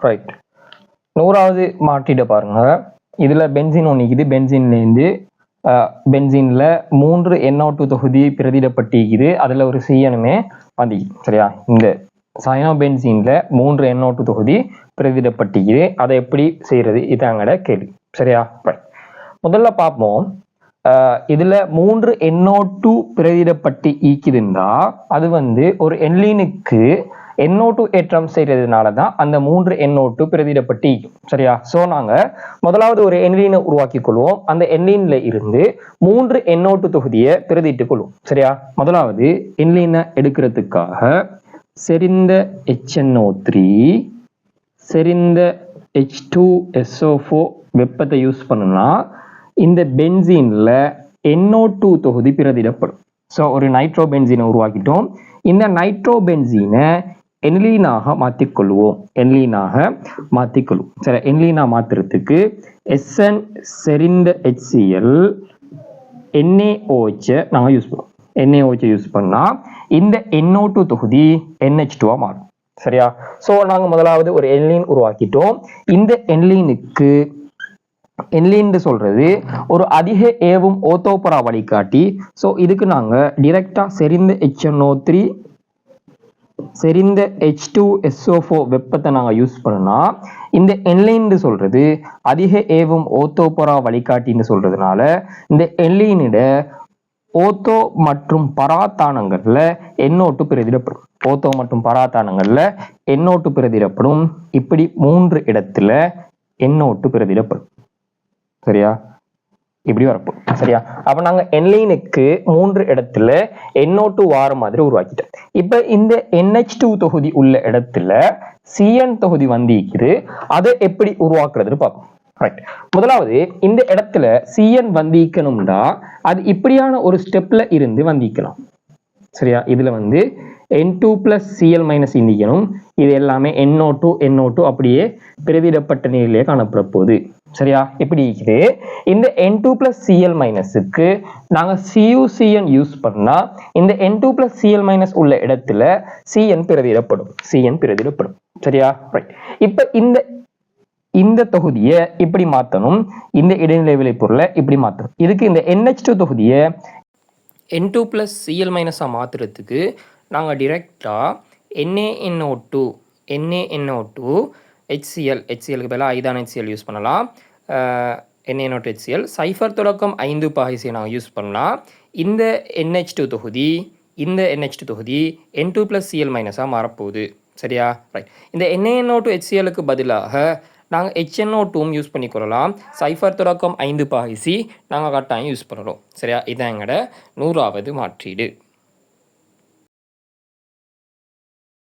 Right. 100வது மாற்றீட பாருங்க. இதுல benzene ஒன்று இருக்குது. பென்சின்லேருந்து பென்சின்ல 3 NO2 தொகுதி பிரதியிடப்பட்டிருக்குது. அதுல ஒரு CNமே வந்துக்குது. சரியா, இந்த சயனோபென்சீன்ல 3 NO2 தொகுதி பிரதியிடப்பட்டிருக்குது. அதை எப்படி செய்யறது இதாங்கட கேள்வி. சரியா, ரைட். முதல்ல பார்ப்போம். இதுல 3 NO2 பிரதியிடப்பட்டு ஈக்குதுன்னா அது ஒரு என்லீனுக்கு NO2 ஏற்றம் செய்யறதுனால தான் அந்த 3 NO2 பிரதியிடப்பட்டு ஈக்கும். சரியா, சோ நாங்க முதலாவது ஒரு என்லீனை உருவாக்கி கொள்வோம். அந்த என்லீன்ல இருந்து 3 NO2 தொகுதியை பிரதிட்டு கொள்வோம். சரியா, முதலாவது என்லீனை எடுக்கிறதுக்காக செறிந்த HNO3 செறிந்த H2SO4 வெப்பத்தை யூஸ் பண்ணா இந்த பென்சீன்ல NO2 தொகுதி பிரதியிடப்படும். ஸோ ஒரு நைட்ரோ பென்சீனை உருவாக்கிட்டோம். இந்த நைட்ரோ பென்சீனை என்லீனாக மாற்றிக்கொள்வோம். சரி, என்லீனா மாத்துறதுக்கு SN செறிந்த HCl NaOH நாங்கள் யூஸ் பண்ணுவோம். NaOH யூஸ் பண்ணா இந்த NO2 தொகுதி NH2 மாறும். சரியா, சோ நாங்க முதலாவது ஒரு என்லீன் உருவாக்கிட்டோம். இந்த என்லீனுக்கு என்லீன் சொல்றது ஒரு அதிக ஏவும் ஓத்தோபரா வழிகாட்டி. சோ இதுக்கு நாங்க டைரக்டா செறிந்த HNO3 செறிந்த H2SO4 வெப்பத்தை நாங்க யூஸ் பண்ணா இந்த என்லீன் சொல்றது அதிக ஏவும் ஓத்தோபரா வழிகாட்டின்னு சொல்றதுனால இந்த என்லீனிட ஓத்தோ மற்றும் பராத்தானங்கள்ல NO2 பிரதியிடப்படும். ஓத்தோ மற்றும் பராத்தானங்கள்ல NO2 பிரதியிடப்படும். இப்படி 3 இடத்துல NO2 பிரதியிடப்படும். சரியா, இப்படி வரப்போம். சரியா, அப்ப நாங்க என்லைனுக்கு 3 இடத்துல NO2 வார மாதிரி உருவாக்கிட்டோம். இப்ப இந்த NH2 தொகுதி உள்ள இடத்துல CN தொகுதி வந்திருக்குது. அதை எப்படி உருவாக்குறதுன்னு பார்ப்போம். ரைட், முதலாவது இந்த இடத்துல CN வந்திக்கணும்னா அது இப்படியான ஒரு ஸ்டெப்ல இருந்து வந்திக்கலாம். சரியா, இதுல N2 plus Cl minus இந்திக்கணும். இது எல்லாமே NO2 அப்படியே பிரதியிடப்பட்ட நிலையிலே காணப்பட போகுது. சரியா, இப்படி இருக்குது. இந்த N2 plus Cl minusக்கு நாங்க CuCN யூஸ் பண்ணா இந்த N2 plus Cl minus உள்ள இடத்துல CN பிரதியிடப்படும். சரியா, ரைட். இப்ப இந்த தொகுதியை இப்படி மாத்தணும். இந்த இடைநிலை விளைபொருளை இப்படி மாத்தணும். இதுக்கு இந்த NH2 தொகுதியை N2 plus Cl minus மாத்துறதுக்கு நாங்கள் டிரெக்டாக NaNO2 HClக்கு பதிலாக ஐதான HCl யூஸ் பண்ணலாம். NaNO2 HCl சைஃபர் தொடக்கம் 5 பாகிசியை நாங்கள் யூஸ் பண்ணலாம். இந்த NH2 தொகுதி N2 plus Cl மைனஸாக மாறப்போகுது. சரியா, ரைட். இந்த NaNO2 HClக்கு பதிலாக நாங்கள் HNO2 யூஸ் பண்ணிக்கொள்ளலாம். சைஃபர் தொடக்கம் 5 பாகிசி நாங்கள் கட்டாயம் யூஸ் பண்ணுறோம். சரியா, இதான் எங்களோட 100வது மாற்றீடு.